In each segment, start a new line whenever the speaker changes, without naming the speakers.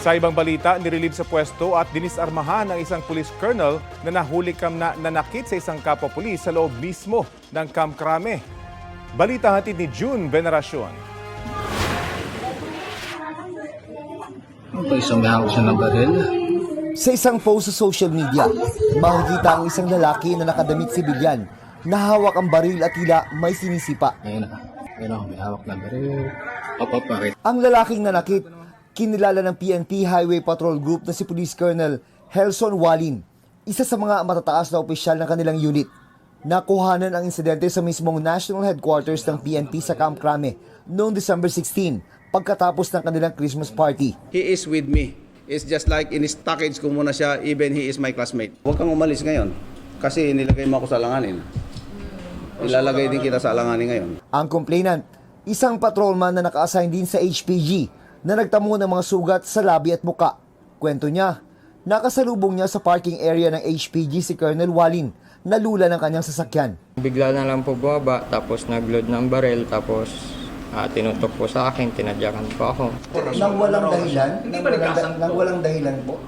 Sa ibang balita, nirelieve sa pwesto at dinisarmahan ng isang police colonel na nahuli na nanakit sa isang kapwa-pulis sa loob mismo ng Camp Crame. Balita hatid ni June Veneracion.
Isang mahawak siya ng baril.
Sa isang post sa social media, makikita ang isang lalaki na nakadamit sibilyan, nahawak ang baril at tila may sinisipa.
Ayun na, may hawak na baril. Bakit?
Ang lalaking nanakit, kinilala ng PNP Highway Patrol Group na si Police Colonel Helson Walin, isa sa mga matataas na opisyal ng kanilang unit. Nakuhanan ang insidente sa mismong national headquarters ng PNP sa Camp Crame noong December 16, pagkatapos ng kanilang Christmas party.
He is with me. It's just like in his package ko muna siya, even he is my classmate. Huwag kang umalis ngayon kasi nilagay mo ako sa alanganin. Ilalagay din kita sa alanganin ngayon.
Ang complainant, isang patrolman na naka-assign din sa HPG na nagtamo ng mga sugat sa labi at muka. Kwento niya, nakasalubong niya sa parking area ng HPG si Colonel Walin, nalula ng kanyang sasakyan.
Bigla na lang po bumaba, tapos nag-load ng baril, tapos tinutok po sa akin, tinadyakan po ako.
Nang walang dahilan? Nang walang dahilan po?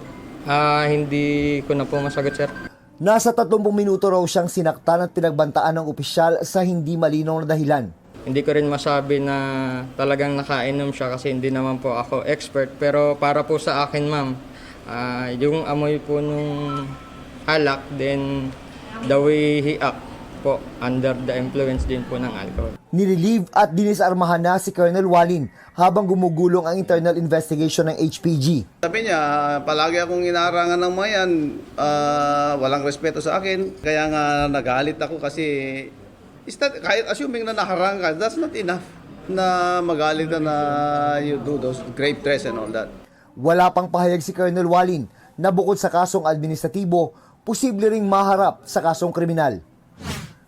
Hindi ko na po masagot, sir.
Nasa 30 minuto raw siyang sinaktan at pinagbantaan ng opisyal sa hindi malinaw na dahilan.
Hindi ko rin masabi na talagang nakainom siya kasi hindi naman po ako expert. Pero para po sa akin, ma'am, yung amoy po nung alak, then the way he act po, under the influence din po ng alcohol.
Nirelieve at dinisarmahan na si Colonel Walin habang gumugulong ang internal investigation ng HPG.
Sabi niya, palagi akong inarangan ng mga yan, walang respeto sa akin. Kaya nga nagalit ako kasi kahit assuming na naharang ka, that's not enough na magalit na you do those grave threats and all that.
Wala pang pahayag si Colonel Walin na bukod sa kasong administratibo, posible ring maharap sa kasong kriminal.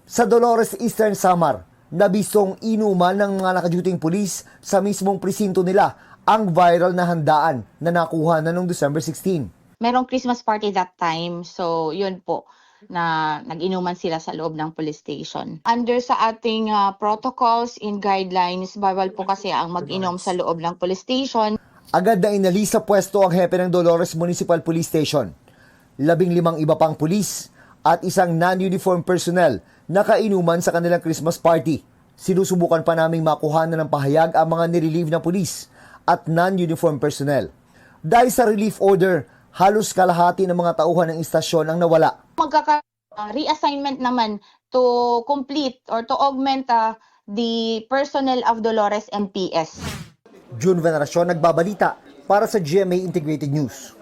Sa Dolores Eastern Samar, nabistong inuman ng mga nakaduting pulis sa mismong presinto nila ang viral na handaan na nakuha na noong December 16.
Merong Christmas party that time, so yun po, na nag-inuman sila sa loob ng police station. Under sa ating protocols and guidelines, bawal po kasi ang mag-inom sa loob ng police station.
Agad na inalis sa pwesto ang hepe ng Dolores Municipal Police Station. 15 iba pang pulis at isang non-uniform personnel nakainuman sa kanilang Christmas party. Sinusubukan pa naming makuhanan ng pahayag ang mga nirelieve na pulis at non-uniform personnel. Dahil sa relief order, halos kalahati ng mga tauhan ng istasyon ang nawala.
Reassignment naman to complete or to augment the personnel of Dolores MPS.
June Veneracion, nagbabalita para sa GMA Integrated News.